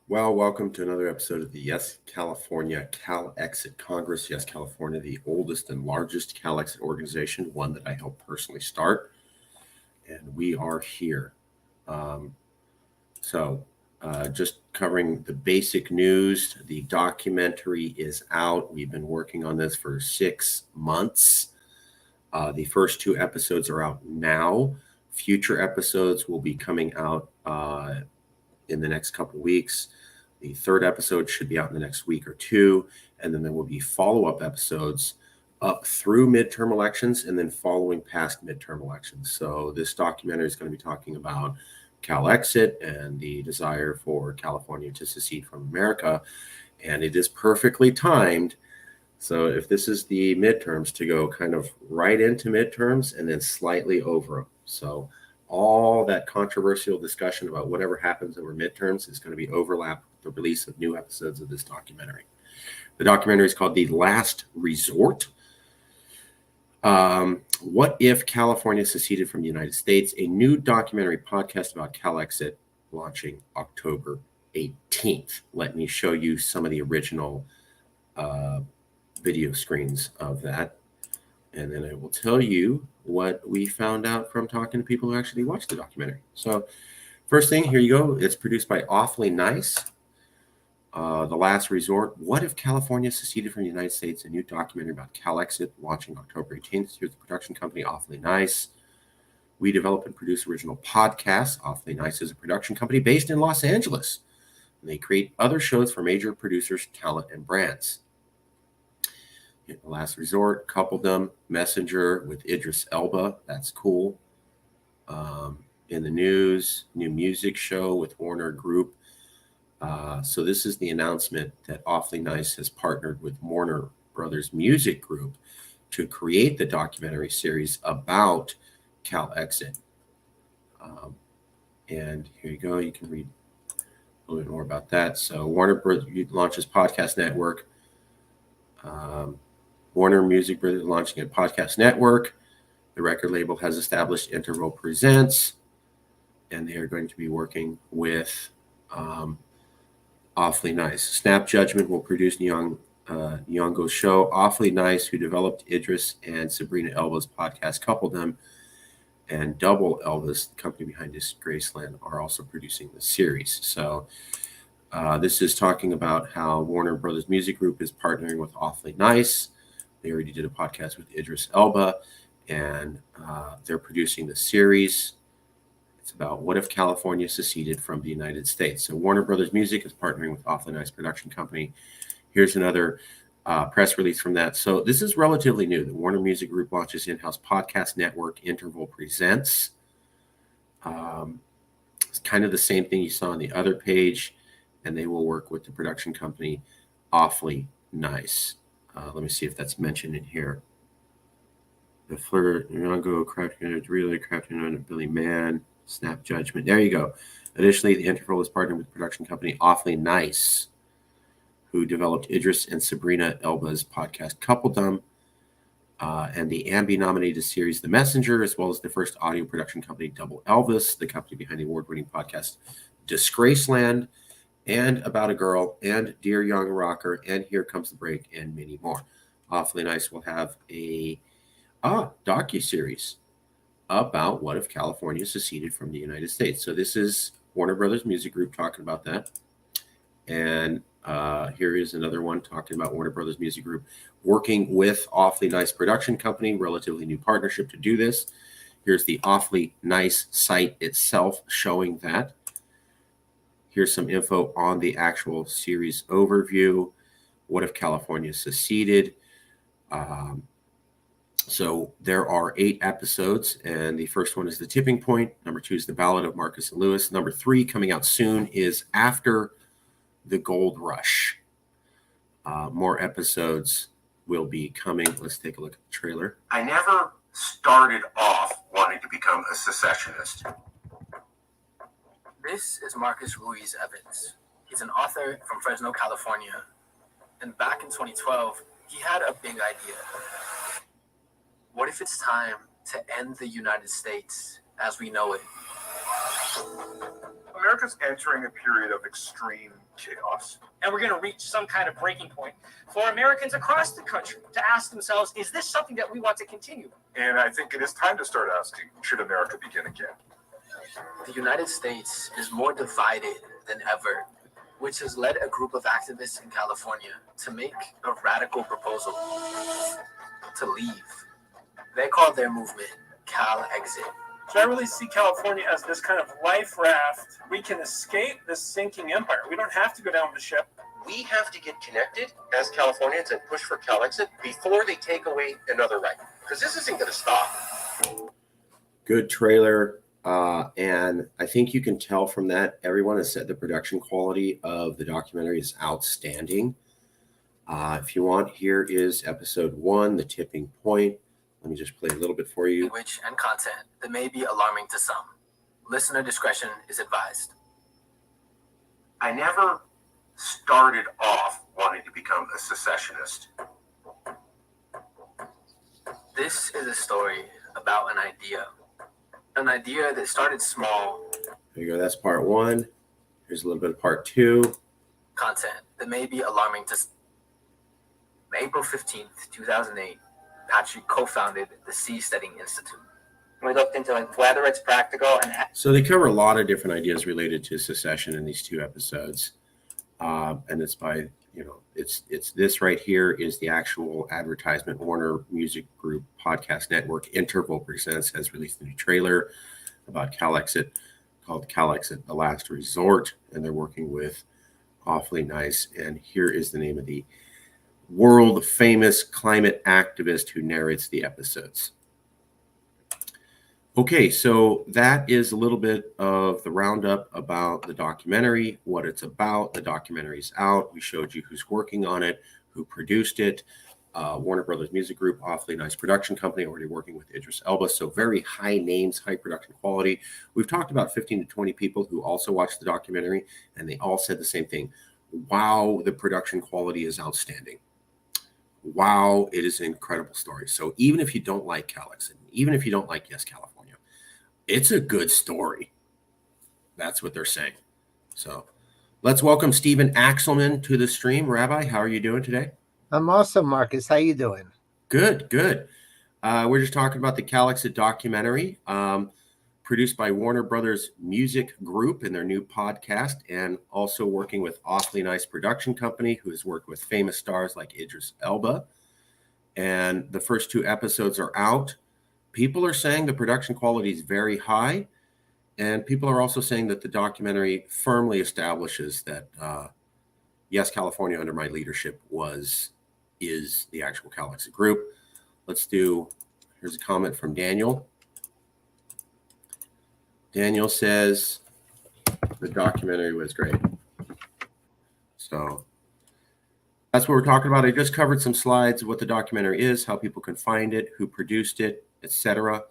Well, welcome to another episode of the Yes California Calexit Congress. Yes California, the oldest and largest Calexit organization, one that I helped personally start. And we are here. Um, just covering the basic news. The documentary is out. We've been working on this for 6 months. The first two episodes are out now. Future episodes will be coming out in the next couple of weeks. The third episode should be out in the next week or two, and then there will be follow-up episodes up through midterm elections and then following past midterm elections. So this documentary is going to be talking about Calexit and the desire for California to secede from America, and it is perfectly timed. So if this is the midterms, to go kind of right into midterms and then slightly over them. So all that controversial discussion about whatever happens over midterms is going to be overlapped with the release of new episodes of this documentary. The documentary is called The Last Resort. What if California seceded from the United States? A new documentary podcast about Calexit launching October 18th. Let me show you some of the original video screens of that. And then I will tell you what we found out from talking to people who actually watched the documentary. So first thing, here you go. It's produced by Awfully Nice. The Last Resort. What if California seceded from the United States? A new documentary about Calexit launching October 18th. Here's the production company, Awfully Nice. We develop and produce original podcasts. Awfully Nice is a production company based in Los Angeles. And they create other shows for major producers, talent, and brands. The Last Resort, coupled them. Messenger with Idris Elba. That's cool. In the news, new music show with Warner Group. So this is the announcement that Awfully Nice has partnered with Warner Brothers Music Group to create the documentary series about Calexit. And here you go. You can read a little bit more about that. So Warner Brothers launches podcast network. Warner Music Brothers launching a podcast network. The record label has established Interval Presents, and they are going to be working with Awfully Nice. Snap Judgment will produce Nyong'o's show. Awfully Nice, who developed Idris and Sabrina Elba's podcast, coupled them, and Double Elvis, the company behind Disgraceland, are also producing the series. So this is talking about how Warner Brothers Music Group is partnering with Awfully Nice. They already did a podcast with Idris Elba, and they're producing the series. It's about what if California seceded from the United States. So Warner Brothers Music is partnering with Awfully Nice production company. Here's another press release from that. So this is relatively new. The Warner Music Group launches in-house podcast network Interval Presents. It's kind of the same thing you saw on the other page, and they will work with the production company Awfully Nice. Let me see if that's mentioned in here. The Flirt, Nyong'o, Crafting, Relay, Crafting, Billy Mann, Snap Judgment. There you go. Additionally, the Interval is partnered with production company Awfully Nice, who developed Idris and Sabrina Elba's podcast Coupled Them, and the Ambi-nominated series The Messenger, as well as the first audio production company Double Elvis, the company behind the award-winning podcast Disgraceland, and About a Girl, and Dear Young Rocker, and Here Comes the Break, and many more. Awfully Nice will have a docuseries about what if California seceded from the United States. So this is Warner Brothers Music Group talking about that. And here is another one talking about Warner Brothers Music Group working with Awfully Nice production company, relatively new partnership to do this. Here's the Awfully Nice site itself showing that. Here's some info on the actual series overview. What if California seceded? So there are 8 episodes, and the first one is The Tipping Point. Number 2 is The Ballad of Marcus and Lewis. Number 3, coming out soon, is After the Gold Rush. More episodes will be coming. Let's take a look at the trailer. I never started off wanting to become a secessionist. This is Marcus Ruiz Evans. He's an author from Fresno, California. And back in 2012, he had a big idea. What if it's time to end the United States as we know it? America America's entering a period of extreme chaos. And we're going to reach some kind of breaking point for Americans across the country to ask themselves, is this something that we want to continue? And I think it is time to start asking, should America begin again? The United States is more divided than ever, which has led a group of activists in California to make a radical proposal to leave. They call their movement Calexit. So I really see California as this kind of life raft. We can escape this sinking empire. We don't have to go down the ship. We have to get connected as Californians and push for Calexit before they take away another right, because this isn't going to stop. Good trailer. And I think you can tell from that, everyone has said the production quality of the documentary is outstanding. If you want, here is episode 1, The Tipping Point. Let me just play a little bit for you. Language and content that may be alarming to some. Listener discretion is advised. I never started off wanting to become a secessionist. This is a story about an idea that started small. There you go. That's part 1. Here's a little bit of part 2. Content that may be alarming to some. On April 15th, 2008, Patrick co-founded the Seasteading Institute. We looked into whether it's practical and So they cover a lot of different ideas related to secession in these 2 episodes. And it's by, it's this right here is the actual advertisement. Warner Music Group Podcast Network Interval Presents has released a new trailer about Calexit called Calexit The Last Resort. And they're working with Awfully Nice. And here is the name of the world famous climate activist who narrates the episodes. Okay, so that is a little bit of the roundup about the documentary, what it's about. The documentary's out. We showed you who's working on it, who produced it. Warner Brothers Music Group, Awfully Nice production company, already working with Idris Elba. So very high names, high production quality. We've talked about 15 to 20 people who also watched the documentary, and they all said the same thing. Wow, the production quality is outstanding. Wow, it is an incredible story. So even if you don't like Calexit, even if you don't like Yes, California, it's a good story. That's what they're saying. So let's welcome Stephen Axelman to the stream. Rabbi, how are you doing today? I'm awesome, Marcus. How you doing? Good, good. We're just talking about the Calexit documentary, produced by Warner Brothers Music Group and their new podcast, and also working with Awfully Nice production company, who has worked with famous stars like Idris Elba. And the first 2 episodes are out. People are saying the production quality is very high, and people are also saying that the documentary firmly establishes that Yes, California under my leadership is the actual Calexit group. Here's a comment from Daniel. Daniel says the documentary was great. So that's what we're talking about. I just covered some slides of what the documentary is, how people can find it, who produced it, etc.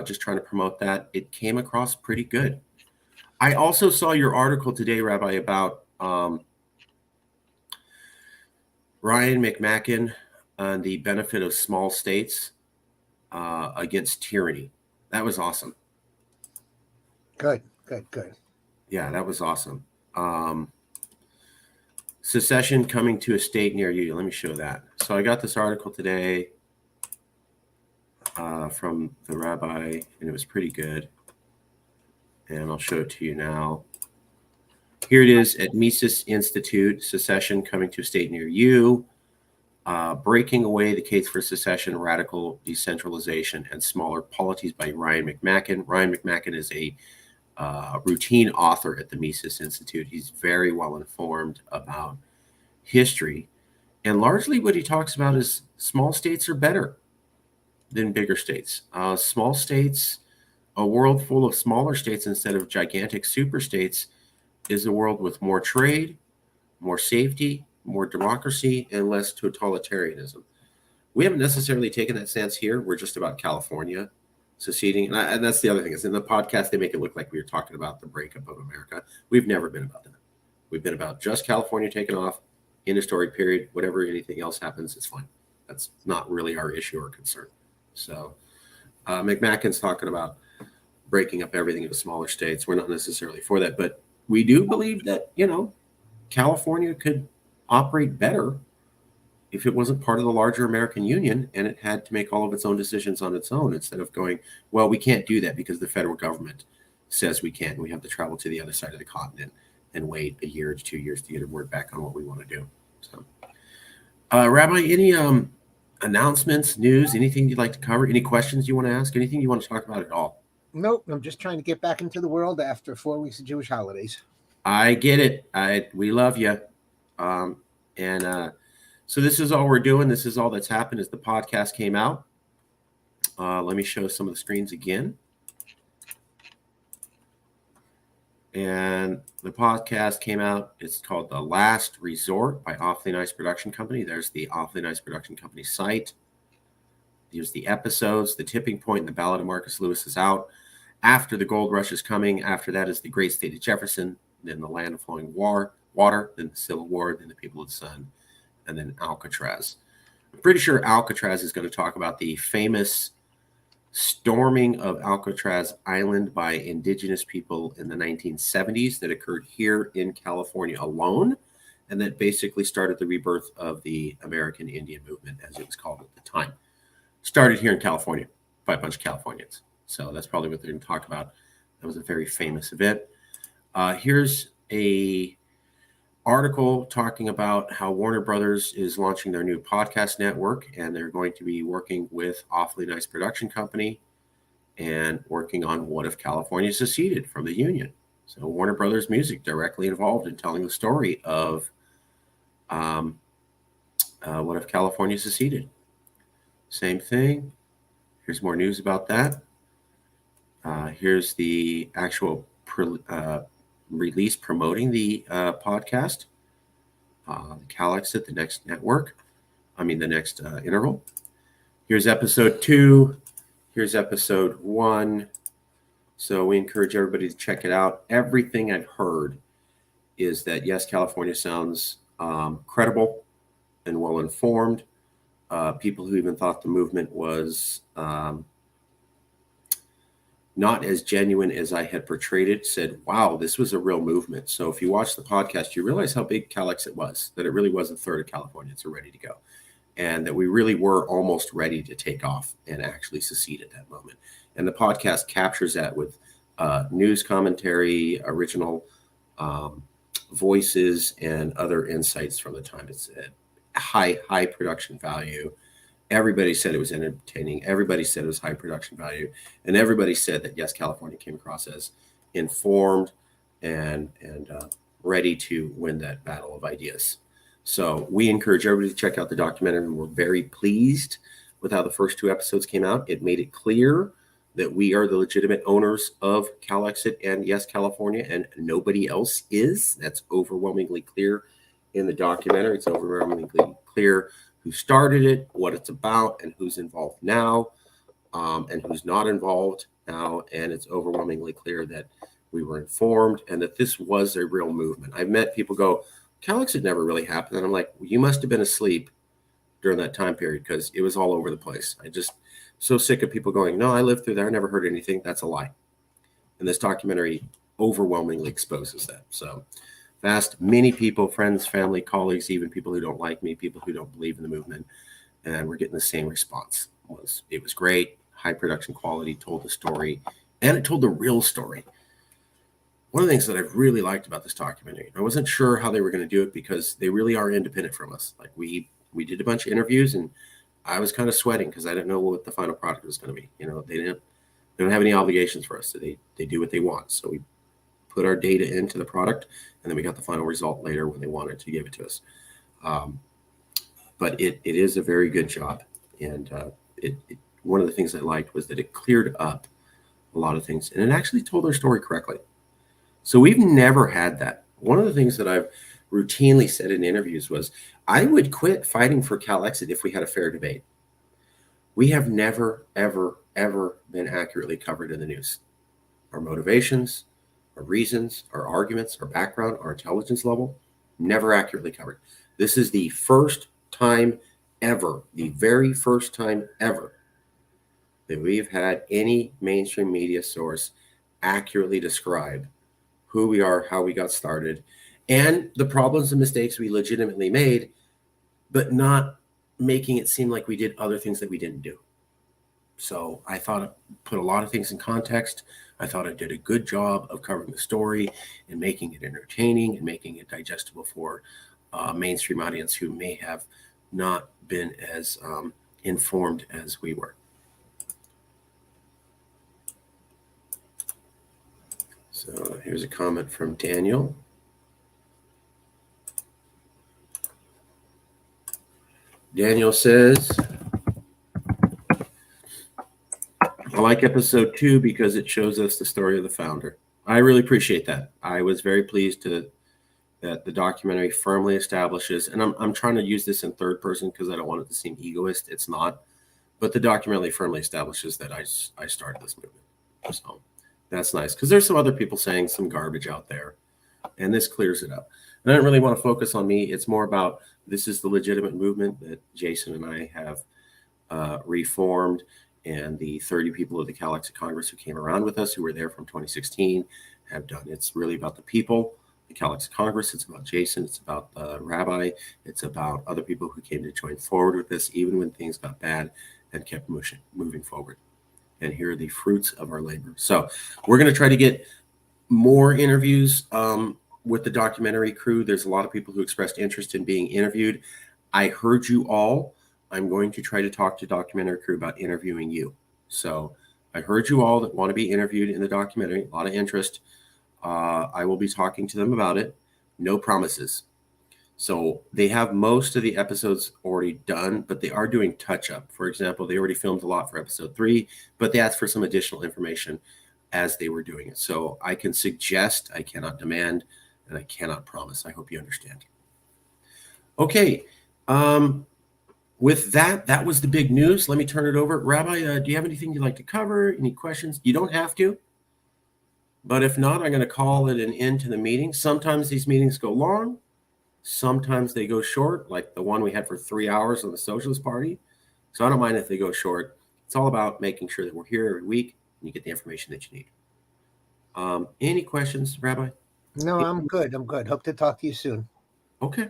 Just trying to promote that. It came across pretty good. I also saw your article today, Rabbi, about Ryan McMacken on the benefit of small states against tyranny. That was awesome. Good. Yeah, that was awesome. Secession coming to a state near you. Let me show that. So I got this article today from the rabbi, and it was pretty good. And I'll show it to you now. Here it is at Mises Institute, Secession coming to a state near you. Breaking Away the Case for Secession, Radical Decentralization, and Smaller Polities by Ryan McMacken. Ryan McMacken is a routine author at the Mises Institute. He's very well informed about history. And largely what he talks about is small states are better than bigger states. Small states, a world full of smaller states instead of gigantic super states, is a world with more trade, more safety, more democracy, and less totalitarianism. We haven't necessarily taken that stance here. We're just about California seceding. And that's the other thing, is in the podcast, they make it look like we were talking about the breakup of America. We've never been about that. We've been about just California taking off in a storied period. Whatever anything else happens, it's fine. That's not really our issue or concern. So McMacken's talking about breaking up everything into smaller states. We're not necessarily for that, but we do believe that, California could operate better if it wasn't part of the larger American Union and it had to make all of its own decisions on its own instead of going, well, we can't do that because the federal government says we can't. We have to travel to the other side of the continent and wait a year to 2 years to get a word back on what we want to do. So, Rabbi, any announcements, news, anything you'd like to cover? Any questions you want to ask? Anything you want to talk about at all? Nope, I'm just trying to get back into the world after 4 weeks of Jewish holidays. I get it. We love you. So this is all we're doing. This is all that's happened as the podcast came out. Let me show some of the screens again. And the podcast came out. It's called The Last Resort by Awfully Nice Production Company. There's the Awfully Nice Production Company site. Here's the episodes. The Tipping Point and the Ballad of Marcus Lewis is out. After the Gold Rush is coming. After that is the Great State of Jefferson. Then the Land of Flowing Water. Then the Civil War. Then the People of the Sun. And then Alcatraz. I'm pretty sure Alcatraz is going to talk about the famous storming of Alcatraz Island by indigenous people in the 1970s that occurred here in California alone, and that basically started the rebirth of the American Indian movement, as it was called at the time. Started here in California by a bunch of Californians. So that's probably what they're going to talk about. That was a very famous event. Here's a article talking about how Warner Brothers is launching their new podcast network, and they're going to be working with Awfully Nice Production Company and working on What If California Seceded from the Union. So Warner Brothers Music directly involved in telling the story of What If California Seceded. Same thing. Here's more news about that. Here's the actual release promoting the podcast, Calexit, the next network. The next interval. Here's episode 2. Here's episode 1. So we encourage everybody to check it out. Everything I've heard is that, yes, California sounds credible and well-informed. People who even thought the movement was not as genuine as I had portrayed it said, wow, this was a real movement. So if you watch the podcast, you realize how big Calexit was, that it really was a third of Californians are ready to go, and that we really were almost ready to take off and actually secede at that moment. And the podcast captures that with news commentary, original voices, and other insights from the time. It's a high production value. Everybody said it was entertaining. Everybody said it was high production value. And everybody said that, yes, California came across as informed and ready to win that battle of ideas. So we encourage everybody to check out the documentary. And we're very pleased with how the first 2 episodes came out. It made it clear that we are the legitimate owners of Calexit and, yes, California, and nobody else is. That's overwhelmingly clear in the documentary. It's overwhelmingly clear who started it, what it's about, and who's involved now, and who's not involved now. And it's overwhelmingly clear that we were informed and that this was a real movement. I've met people go, Calexit never really happened. And I'm like, well, you must have been asleep during that time period, because it was all over the place. I just so sick of people going, no, I lived through there. I never heard anything. That's a lie. And this documentary overwhelmingly exposes that. So asked many people, friends, family, colleagues, even people who don't like me, people who don't believe in the movement, and we're getting the same response. It was great, high production quality, told the story, and it told the real story. One of the things that I've really liked about this documentary, I wasn't sure how they were going to do it because they really are independent from us. Like we did a bunch of interviews, and I was kind of sweating because I didn't know what the final product was going to be. They don't have any obligations for us. So they do what they want. So we put our data into the product, and then we got the final result later when they wanted to give it to us. But it is a very good job. And one of the things I liked was that it cleared up a lot of things, and it actually told their story correctly. So we've never had that. One of the things that I've routinely said in interviews was, I would quit fighting for Calexit if we had a fair debate. We have never, ever, ever been accurately covered in the news. Our motivations, our reasons, our arguments, our background, our intelligence level, never accurately covered. This is the first time ever, the very first time ever, that we've had any mainstream media source accurately describe who we are, how we got started, and the problems and mistakes we legitimately made, but not making it seem like we did other things that we didn't do. So I thought I put a lot of things in context. I thought I did a good job of covering the story and making it entertaining and making it digestible for a mainstream audience who may have not been as informed as we were. So here's a comment from Daniel. Daniel says, I like episode 2 because it shows us the story of the founder. I really appreciate that. I was very pleased that the documentary firmly establishes, and I'm trying to use this in third person because I don't want it to seem egoist. It's not. But the documentary firmly establishes that I started this movement. So that's nice, because there's some other people saying some garbage out there, and this clears it up. And I don't really want to focus on me. It's more about this is the legitimate movement that Jason and I have reformed, and the 30 people of the Calexit Congress who came around with us, who were there from 2016, have done. It's really about the people, the Calexit Congress. It's about Jason. It's about Rabbi. It's about other people who came to join forward with this, even when things got bad, and kept moving forward. And here are the fruits of our labor. So we're going to try to get more interviews with the documentary crew. There's a lot of people who expressed interest in being interviewed. I heard you all. I'm going to try to talk to documentary crew about interviewing you. So I heard you all that want to be interviewed in the documentary. A lot of interest. I will be talking to them about it. No promises. So they have most of the episodes already done, but they are doing touch-up. For example, they already filmed a lot for episode 3, but they asked for some additional information as they were doing it. So I can suggest, I cannot demand, and I cannot promise. I hope you understand. Okay. With that, that was the big news. Let me turn it over. Rabbi, do you have anything you'd like to cover? Any questions? You don't have to. But if not, I'm going to call it an end to the meeting. Sometimes these meetings go long. Sometimes they go short, like the one we had for 3 hours on the Socialist Party. So I don't mind if they go short. It's all about making sure that we're here every week and you get the information that you need. Any questions, Rabbi? No, I'm good. Hope to talk to you soon. Okay.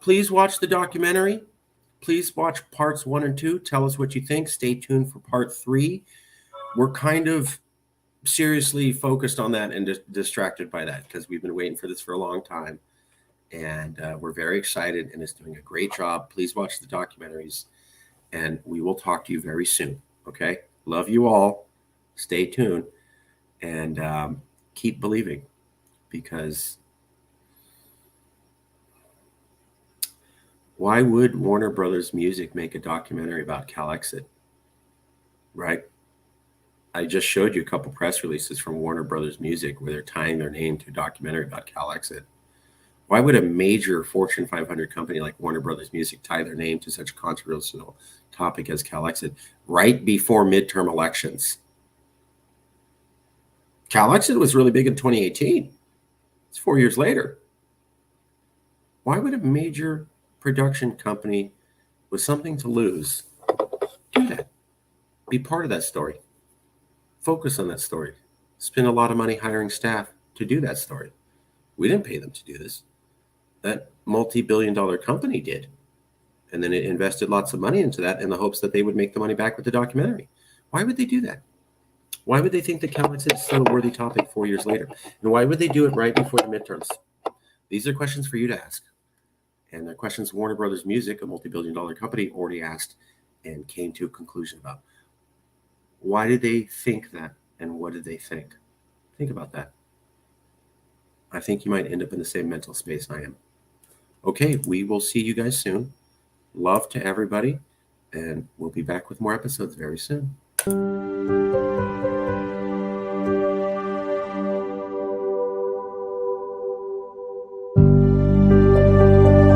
Please watch the documentary. Please watch parts 1 and 2. Tell us what you think. Stay tuned for part 3. We're kind of seriously focused on that and distracted by that because we've been waiting for this for a long time. And we're very excited, and it's doing a great job. Please watch the documentaries, and we will talk to you very soon. Okay? Love you all. Stay tuned, and keep believing, because why would Warner Brothers Music make a documentary about Calexit? Right? I just showed you a couple press releases from Warner Brothers Music where they're tying their name to a documentary about Calexit. Why would a major Fortune 500 company like Warner Brothers Music tie their name to such a controversial topic as Calexit right before midterm elections? Calexit was really big in 2018. It's 4 years later. Why would a major production company with something to lose do that? Be part of that story. Focus on that story. Spend a lot of money hiring staff to do that story. We didn't pay them to do this. That multi-billion-dollar company did. And then it invested lots of money into that in the hopes that they would make the money back with the documentary. Why would they do that? Why would they think that Calexit is still a worthy topic 4 years later? And why would they do it right before the midterms? These are questions for you to ask. And they're questions Warner Brothers Music, a multi-billion-dollar company, already asked and came to a conclusion about. Why did they think that? And what did they think? Think about that. I think you might end up in the same mental space I am. Okay, we will see you guys soon. Love to everybody, and we'll be back with more episodes very soon.